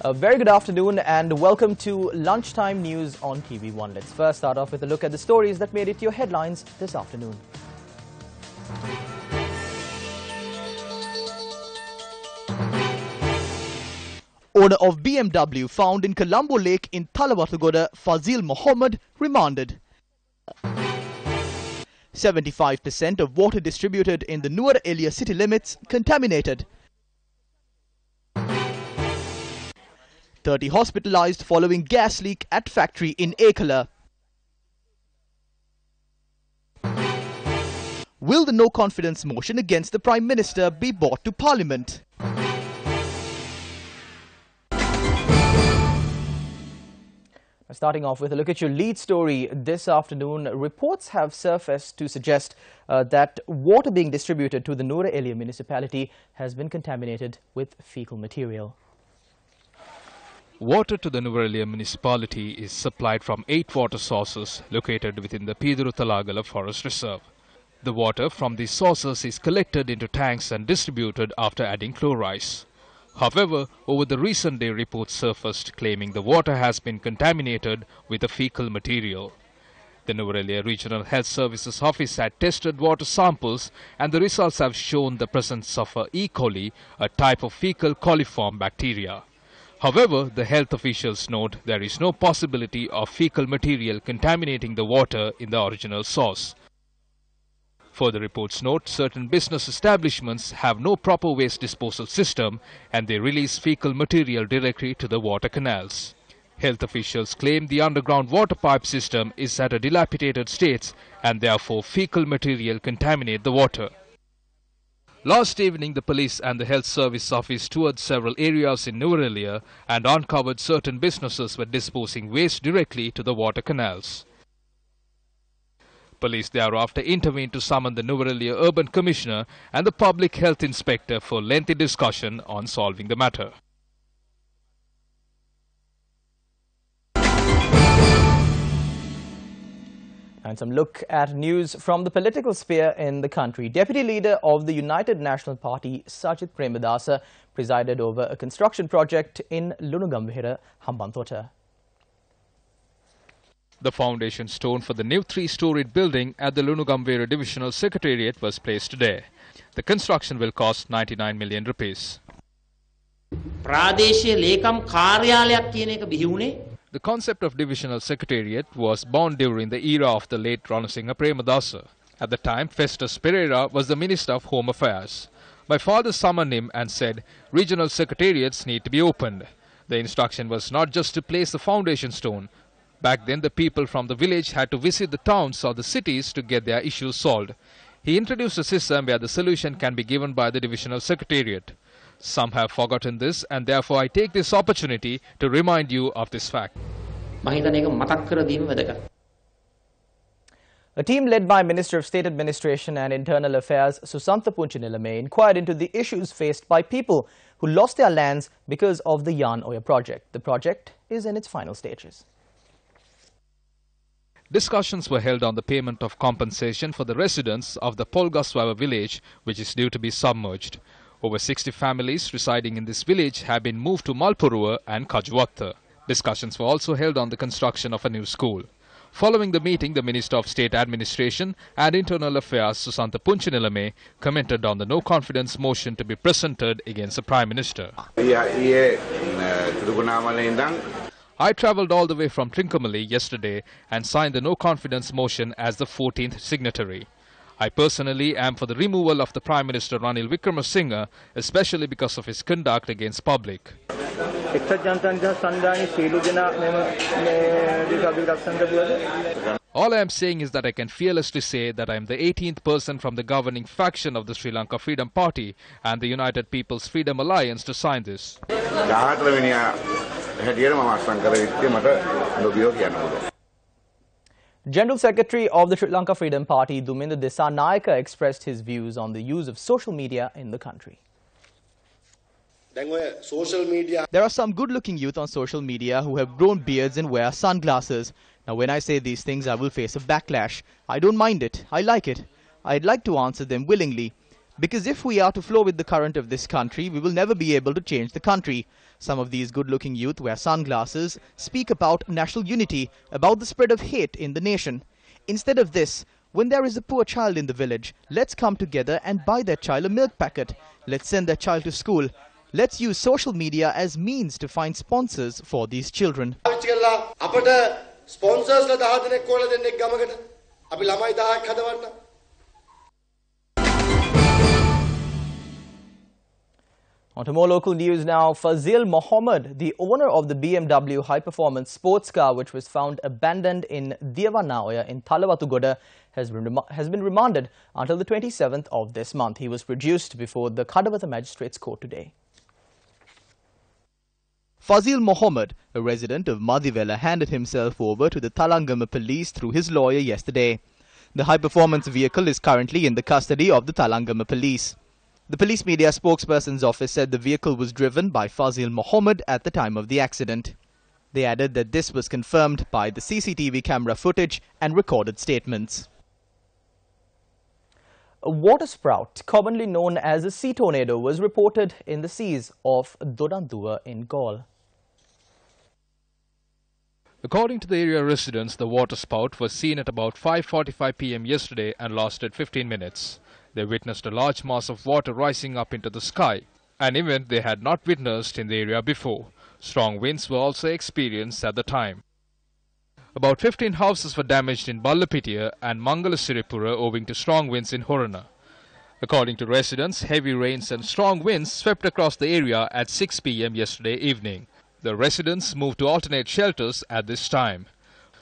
A very good afternoon and welcome to Lunchtime News on TV1. Let's first start off with a look at the stories that made it your headlines this afternoon. Owner of BMW found in Colombo Lake in Thalawathagoda, Fazil Mohammed, remanded. 75% of water distributed in the Nuwara Eliya city limits contaminated. 30 hospitalized following gas leak at factory in Ekala. Will the no confidence motion against the Prime Minister be brought to Parliament? Starting off with a look at your lead story this afternoon, reports have surfaced to suggest that water being distributed to the Nuwara Eliya municipality has been contaminated with fecal material. Water to the Nuwara Eliya municipality is supplied from 8 water sources located within the Piduru Talagala Forest Reserve. The water from these sources is collected into tanks and distributed after adding chlorides. However, over the recent day reports surfaced claiming the water has been contaminated with a fecal material. The Nuwara Eliya Regional Health Services Office had tested water samples and the results have shown the presence of E. coli, a type of fecal coliform bacteria. However, the health officials note there is no possibility of fecal material contaminating the water in the original source. Further reports note certain business establishments have no proper waste disposal system and they release fecal material directly to the water canals. Health officials claim the underground water pipe system is at a dilapidated state and therefore fecal material contaminate the water. Last evening, the police and the health service office toured several areas in Nuwara Eliya and uncovered certain businesses were disposing waste directly to the water canals. Police thereafter intervened to summon the Nuwara Eliya Urban Commissioner and the Public Health Inspector for lengthy discussion on solving the matter. And some look at news from the political sphere in the country. Deputy Leader of the United National Party, Sajith Premadasa, presided over a construction project in Lunugambira, Hambantota. The foundation stone for the new 3-storied building at the Lunugambira Divisional Secretariat was placed today. The construction will cost 99 million rupees. The concept of Divisional Secretariat was born during the era of the late Ranasinghe Premadasa. At the time, Festus Pereira was the Minister of Home Affairs. My father summoned him and said, regional secretariats need to be opened. The instruction was not just to place the foundation stone. Back then, the people from the village had to visit the towns or the cities to get their issues solved. He introduced a system where the solution can be given by the Divisional Secretariat. Some have forgotten this and therefore I take this opportunity to remind you of this fact. A team led by Minister of State Administration and Internal Affairs Susantha Punchinilame inquired into the issues faced by people who lost their lands because of the Yan Oya project. The project is in its final stages. Discussions were held on the payment of compensation for the residents of the Polgaswava village, which is due to be submerged. Over 60 families residing in this village have been moved to Malpurua and Kajuwatta. Discussions were also held on the construction of a new school. Following the meeting, the Minister of State Administration and Internal Affairs, Susantha Punchinilame, commented on the no-confidence motion to be presented against the Prime Minister. I travelled all the way from Trincomalee yesterday and signed the no-confidence motion as the 14th signatory. I personally am for the removal of the Prime Minister Ranil Wickremesinghe, especially because of his conduct against public. All I am saying is that I can fearlessly say that I am the 18th person from the governing faction of the Sri Lanka Freedom Party and the United People's Freedom Alliance to sign this. General Secretary of the Sri Lanka Freedom Party, Duminda Dissanayake, expressed his views on the use of social media in the country. There are some good-looking youth on social media who have grown beards and wear sunglasses. Now, when I say these things, I will face a backlash. I don't mind it. I like it. I'd like to answer them willingly. Because if we are to flow with the current of this country, we will never be able to change the country. Some of these good-looking youth wear sunglasses, speak about national unity, about the spread of hate in the nation. Instead of this, when there is a poor child in the village, let's come together and buy that child a milk packet. Let's send that child to school. Let's use social media as means to find sponsors for these children. On to more local news now. Fazil Mohammed, the owner of the BMW high-performance sports car which was found abandoned in Diyavanaya in Thalawathugoda, has been remanded until the 27th of this month. He was produced before the Kadawatha Magistrates Court today. Fazil Mohammed, a resident of Madivela, handed himself over to the Thalangama police through his lawyer yesterday. The high-performance vehicle is currently in the custody of the Thalangama police. The police media spokesperson's office said the vehicle was driven by Fazil Mohammed at the time of the accident. They added that this was confirmed by the CCTV camera footage and recorded statements. A water sprout, commonly known as a sea tornado, was reported in the seas of Dodandua in Gaul. According to the area residents, the water spout was seen at about 5:45 p.m. yesterday and lasted 15 minutes. They witnessed a large mass of water rising up into the sky, an event they had not witnessed in the area before. Strong winds were also experienced at the time. About 15 houses were damaged in Ballapitiya and Mangalasiripura owing to strong winds in Horana. According to residents, heavy rains and strong winds swept across the area at 6 p.m. yesterday evening. The residents moved to alternate shelters at this time.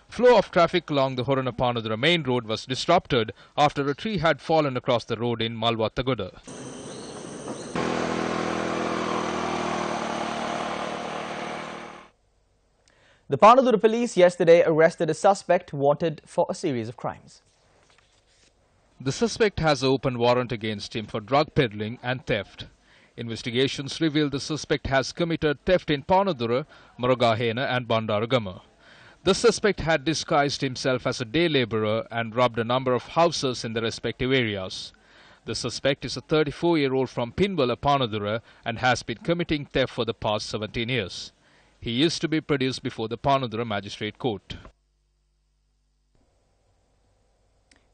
Flow of traffic along the Horana-Panadura main road was disrupted after a tree had fallen across the road in Malwathagoda. The Panadura police yesterday arrested a suspect wanted for a series of crimes. The suspect has an open warrant against him for drug peddling and theft. Investigations reveal the suspect has committed theft in Panadura, Maragahena and Bandaragama. The suspect had disguised himself as a day labourer and robbed a number of houses in the respective areas. The suspect is a 34-year-old from Pinbala, Panadura, and has been committing theft for the past 17 years. He is to be produced before the Panadura Magistrate Court.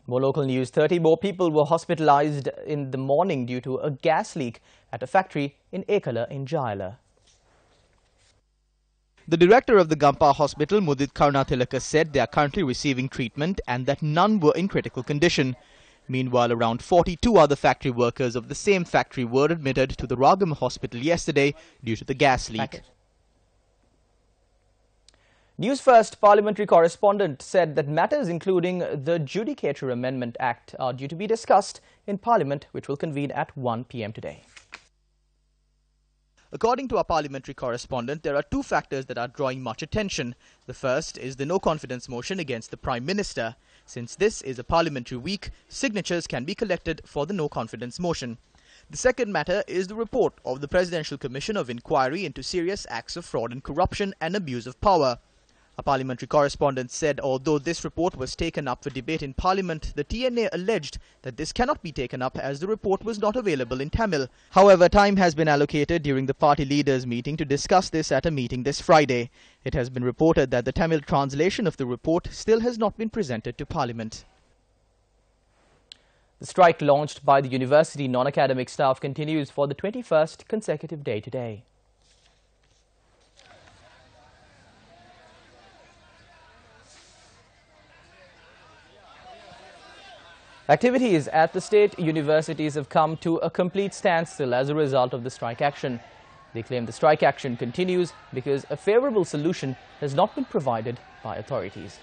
More local news. 30 more people were hospitalized in the morning due to a gas leak at a factory in Ekala in Jayala. The director of the Gampa Hospital, Mudit Karunatilaka, said they are currently receiving treatment and that none were in critical condition. Meanwhile, around 42 other factory workers of the same factory were admitted to the Ragam Hospital yesterday due to the gas leak. Newsfirst parliamentary correspondent said that matters including the Judicature Amendment Act are due to be discussed in Parliament, which will convene at 1 p.m. today. According to our parliamentary correspondent, there are two factors that are drawing much attention. The first is the no-confidence motion against the Prime Minister. Since this is a parliamentary week, signatures can be collected for the no-confidence motion. The second matter is the report of the Presidential Commission of Inquiry into serious acts of fraud and corruption and abuse of power. A parliamentary correspondent said although this report was taken up for debate in Parliament, the TNA alleged that this cannot be taken up as the report was not available in Tamil. However, time has been allocated during the party leaders' meeting to discuss this at a meeting this Friday. It has been reported that the Tamil translation of the report still has not been presented to Parliament. The strike launched by the university non-academic staff continues for the 21st consecutive day today. Activities at the state universities have come to a complete standstill as a result of the strike action. They claim the strike action continues because a favourable solution has not been provided by authorities.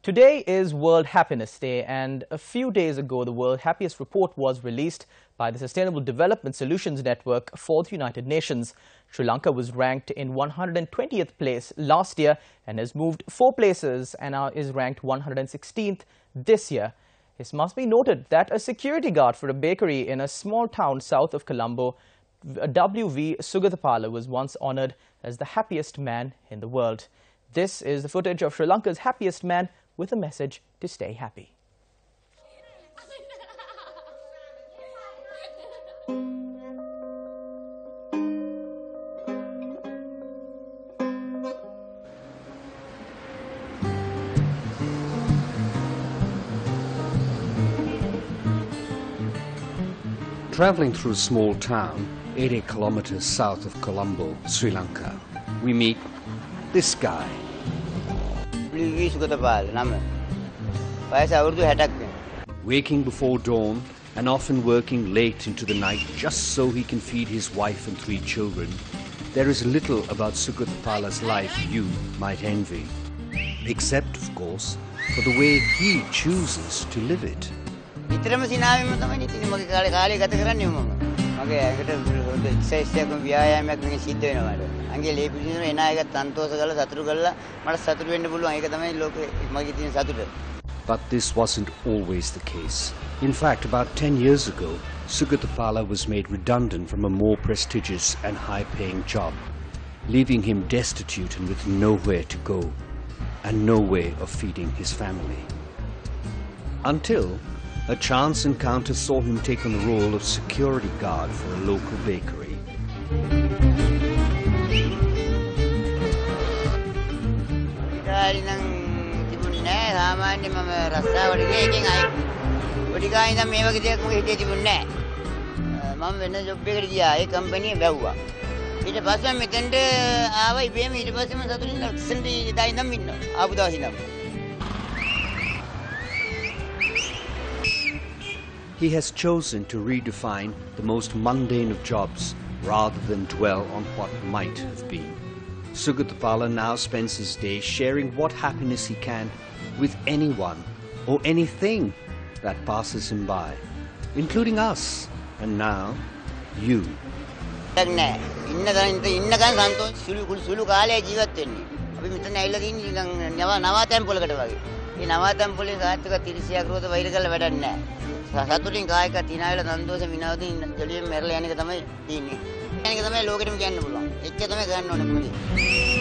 Today is World Happiness Day, and a few days ago the World Happiest Report was released by the Sustainable Development Solutions Network for the United Nations. Sri Lanka was ranked in 120th place last year and has moved 4 places and now is ranked 116th this year. It must be noted that a security guard for a bakery in a small town south of Colombo, W.V. Sugathapala, was once honoured as the happiest man in the world. This is the footage of Sri Lanka's happiest man with a message to stay happy. Travelling through a small town, 80 kilometers south of Colombo, Sri Lanka, we meet this guy. Waking before dawn and often working late into the night just so he can feed his wife and 3 children, there is little about Sugathapala's life you might envy. Except, of course, for the way he chooses to live it. විතරම සිනාවෙම තමයි ඉතින් මගේ කාලේ ගත කරන්නේ මම. මගේ ඇඟට exercise එකක් ව්‍යායාමයක් වෙන සිද්ධ වෙනවා මට. අංගේ ලේ පිළිසින එන අයක සන්තෝෂ කරලා සතුටු කරලා මට සතුටු වෙන්න පුළුවන්. ඒක තමයි ලෝකේ මගේ තියෙන සතුට. But this wasn't always the case. In fact, about 10 years ago, Sugathapala was made redundant from a more prestigious and high-paying job, leaving him destitute and with nowhere to go, and no way of feeding his family. Until a chance encounter saw him take on the role of security guard for a local bakery. He has chosen to redefine the most mundane of jobs rather than dwell on what might have been. Sugathapala now spends his days sharing what happiness he can with anyone or anything that passes him by, including us, and now you. සතුටින් කායික තිනාවල සන්තෝෂ විනෝදින් ජොලියෙන් මෙරලා යන එක තමයි තියෙන්නේ. යන එක තමයි ලෝකෙටම කියන්න පුළුවන්. එච්ච තමයි ගන්න ඕනේ මොකද.